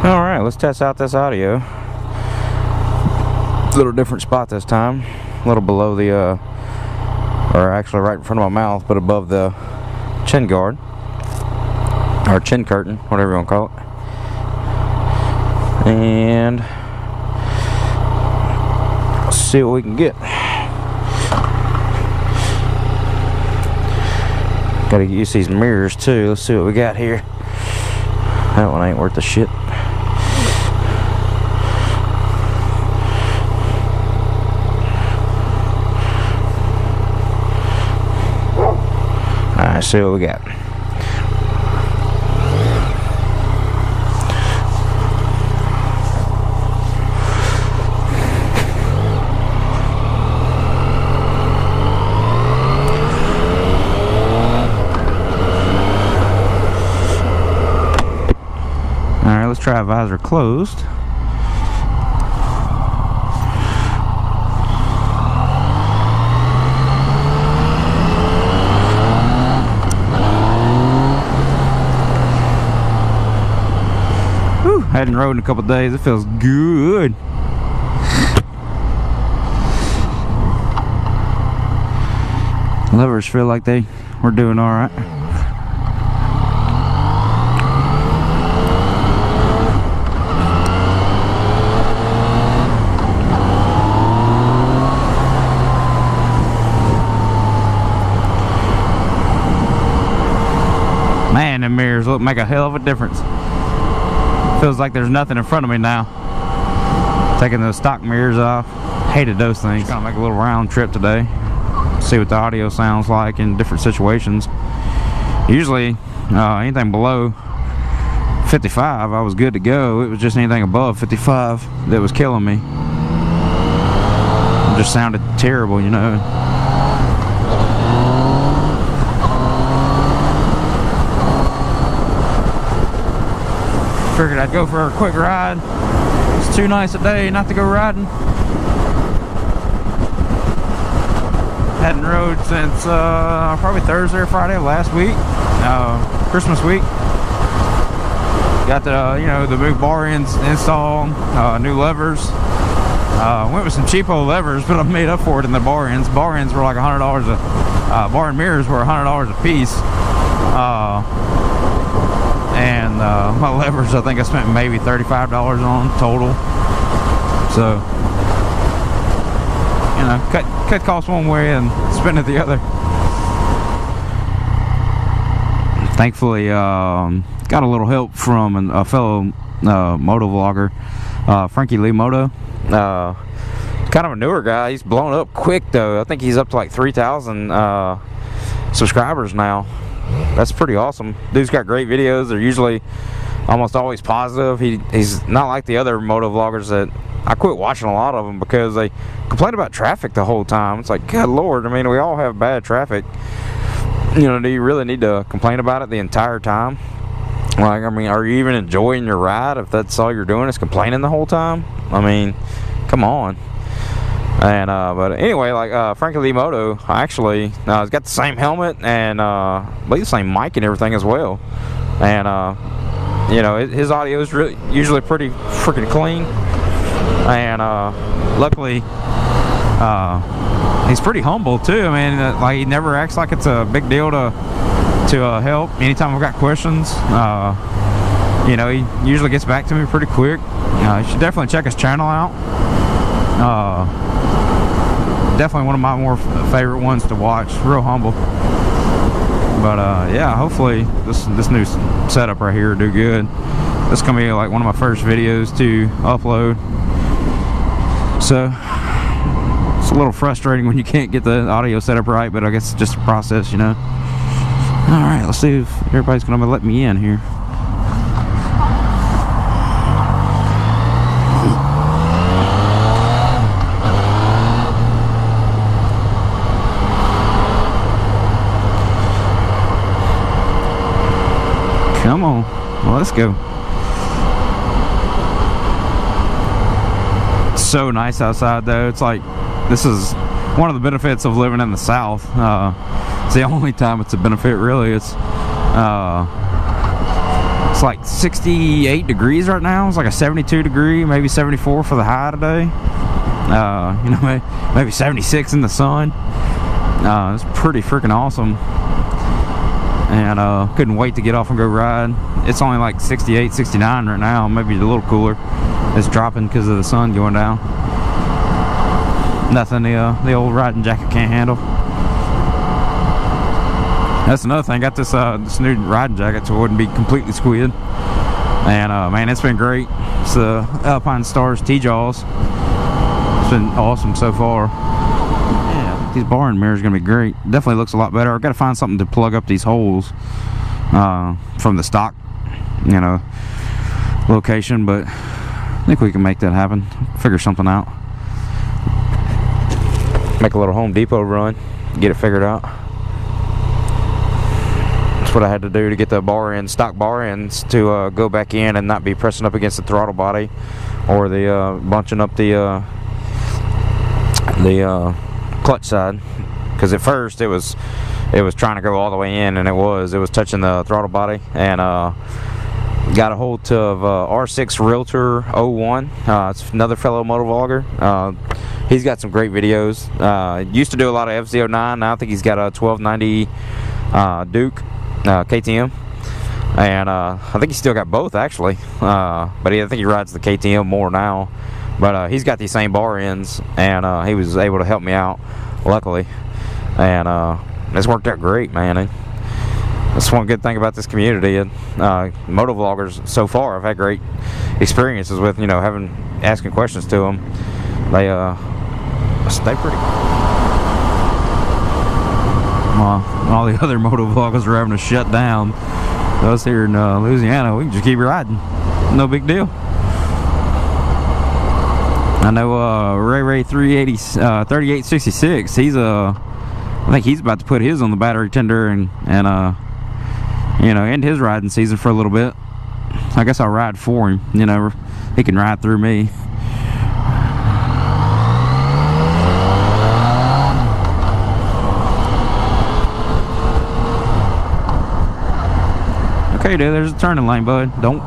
Alright, let's test out this audio. A little different spot this time. A little below the, or actually right in front of my mouth, but above the chin guard. Or chin curtain, whatever you want to call it. And let's see what we can get. Gotta use these mirrors too. Let's see what we got here. That one ain't worth the shit. Alright, see what we got. Alright, let's try visor closed. Whew, hadn't rode in a couple days. It feels good. Levers feel like they were doing alright. Man, them mirrors look make a hell of a difference. Feels like there's nothing in front of me now. Taking those stock mirrors off. Hated those things. Just gonna make a little round trip today. See what the audio sounds like in different situations. Usually, anything below 55, I was good to go. It was just anything above 55 that was killing me. It just sounded terrible, you know. Figured I'd go for a quick ride. It's too nice a day not to go riding. Hadn't rode since probably Thursday or Friday of last week, Christmas week. Got the the big bar install, new levers. Went with some cheapo levers, but I made up for it in the bar ends. Bar ends were like $100 a bar and mirrors were $100 a piece. And my levers, I think I spent maybe $35 on total. So, you know, cut costs one way and spend it the other. Thankfully, got a little help from a fellow motovlogger, Frankylimoto. Kind of a newer guy. He's blown up quick though. I think he's up to like 3,000 subscribers now. That's pretty awesome. Dude's got great videos. They're usually almost always positive. He's not like the other motovloggers that I quit watching a lot of them because they complain about traffic the whole time. It's like, good Lord, I mean, we all have bad traffic. You know, do you really need to complain about it the entire time? Like, I mean, are you even enjoying your ride if that's all you're doing is complaining the whole time? I mean, come on. And but anyway, like Frankylimoto actually has got the same helmet and I believe the same mic and everything as well. And you know, his audio is usually pretty freaking clean. And luckily, he's pretty humble too. I mean, like he never acts like it's a big deal to help. Anytime I've got questions, you know, he usually gets back to me pretty quick. You should definitely check his channel out. Definitely one of my more favorite ones to watch. Real humble. But yeah, hopefully this new setup right here will do good. This is gonna be like one of my first videos to upload. So it's a little frustrating when you can't get the audio set up right, but I guess it's just a process, you know. Alright, let's see if everybody's gonna let me in here. Come on, well, let's go. It's so nice outside though. It's like, this is one of the benefits of living in the South. It's the only time it's a benefit really. It's It's like 68 degrees right now. It's like a 72 degree, maybe 74 for the high today. You know, maybe 76 in the sun. It's pretty freaking awesome. And couldn't wait to get off and go ride. It's only like 68, 69 right now, maybe a little cooler. It's dropping because of the sun going down. Nothing the old riding jacket can't handle. That's another thing. Got this this new riding jacket so it wouldn't be completely squid. And man, it's been great. It's the Alpine Stars T-Jaws. It's been awesome so far. Yeah, these bar and mirrors are gonna be great. Definitely looks a lot better. I've got to find something to plug up these holes from the stock, you know, location, but I think we can make that happen. Figure something out. Make a little Home Depot run, get it figured out. That's what I had to do to get the bar ends, stock bar ends, to go back in and not be pressing up against the throttle body or the bunching up the clutch side. Because at first it was trying to go all the way in, and it was touching the throttle body. And got a hold of R6realtor 01. It's another fellow motovlogger. He's got some great videos. Used to do a lot of FZ09. Now I think he's got a 1290 Duke KTM, and I think he's still got both actually. But I think he rides the KTM more now. But he's got these same bar ends, and he was able to help me out, luckily. And it's worked out great, man. That's one good thing about this community. Motovloggers so far I've had great experiences with, you know, asking questions to them. They stay pretty. Well, all the other motovloggers are having to shut down. Us here in Louisiana, we can just keep riding. No big deal. I know Rayray3866. He's I think he's about to put his on the battery tender and you know, end his riding season for a little bit. I guess I'll ride for him. You know, he can ride through me. Okay, dude, there's a turning lane, bud. Don't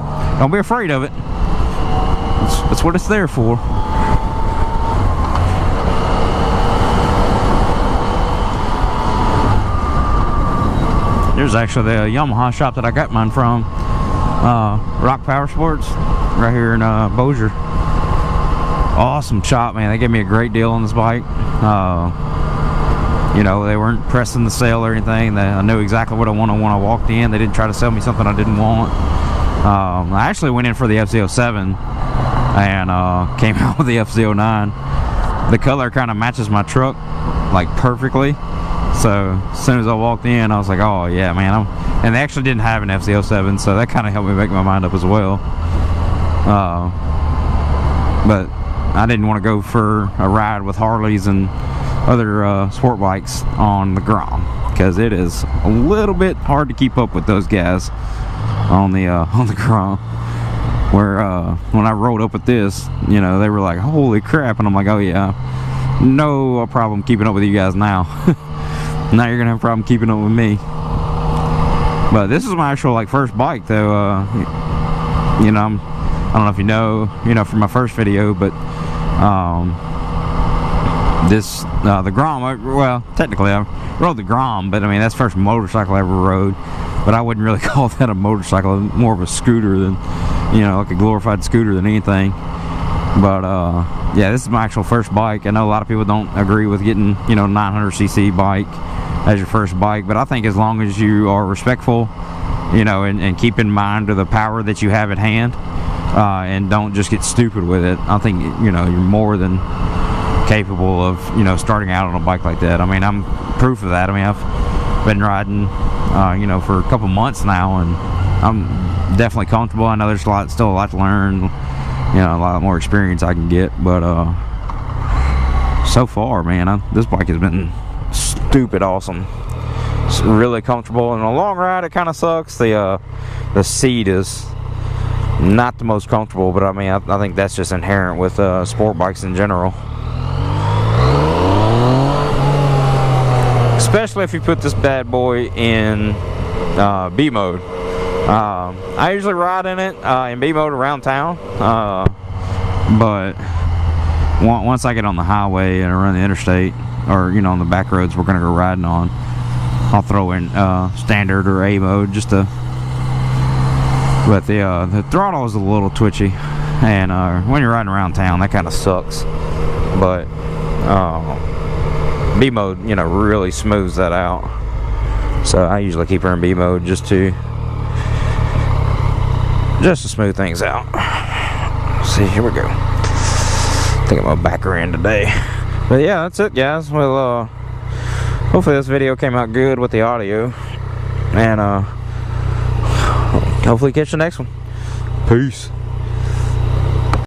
be afraid of it. That's what it's there for. There's actually the Yamaha shop that I got mine from, Rock Power Sports, right here in Bossier. Awesome shop, man. They gave me a great deal on this bike. You know, they weren't pressing the sale or anything. I knew exactly what I wanted when I walked in. They didn't try to sell me something I didn't want. I actually went in for the FZ07 and came out with the FZ09. The color kind of matches my truck like perfectly. So as soon as I walked in, I was like, oh yeah, man. And they actually didn't have an FZ07, so that kind of helped me make my mind up as well. But I didn't want to go for a ride with Harleys and other sport bikes on the Grom, because it is a little bit hard to keep up with those guys on the Grom. Where when I rolled up with this, you know, they were like, holy crap, and I'm like, oh yeah, no problem keeping up with you guys now. Now you're gonna have a problem keeping up with me. But this is my actual like first bike though. You know, I don't know if you know from my first video, but this the Grom, well technically I rode the Grom, but I mean that's the first motorcycle I ever rode. But I wouldn't really call that a motorcycle, more of a scooter than, you know, like a glorified scooter than anything. But yeah, this is my actual first bike. I know a lot of people don't agree with getting, you know, 900cc bike as your first bike, but I think as long as you are respectful, you know, and keep in mind the power that you have at hand, and don't just get stupid with it, I think, you know, you're more than capable of, you know, starting out on a bike like that. I mean, I'm proof of that. I mean, I've been riding, you know, for a couple months now, and I'm definitely comfortable. I know there's still a lot to learn, you know, a lot more experience I can get, but so far, man, this bike has been stupid awesome. It's really comfortable. In a long ride, it kind of sucks. The seat is not the most comfortable, but I mean, I think that's just inherent with sport bikes in general. Especially if you put this bad boy in B mode. I usually ride in it in B mode around town, but once I get on the highway and run the interstate, or you know, on the back roads we're gonna go riding on, I'll throw in standard or A mode just to. But the throttle is a little twitchy, and when you're riding around town, that kind of sucks. But B mode, you know, really smooths that out. So I usually keep her in B mode just to smooth things out. Let's see, here we go. I think I'm gonna back her in today. But yeah, that's it, guys. Well, hopefully this video came out good with the audio, and hopefully catch the next one. Peace.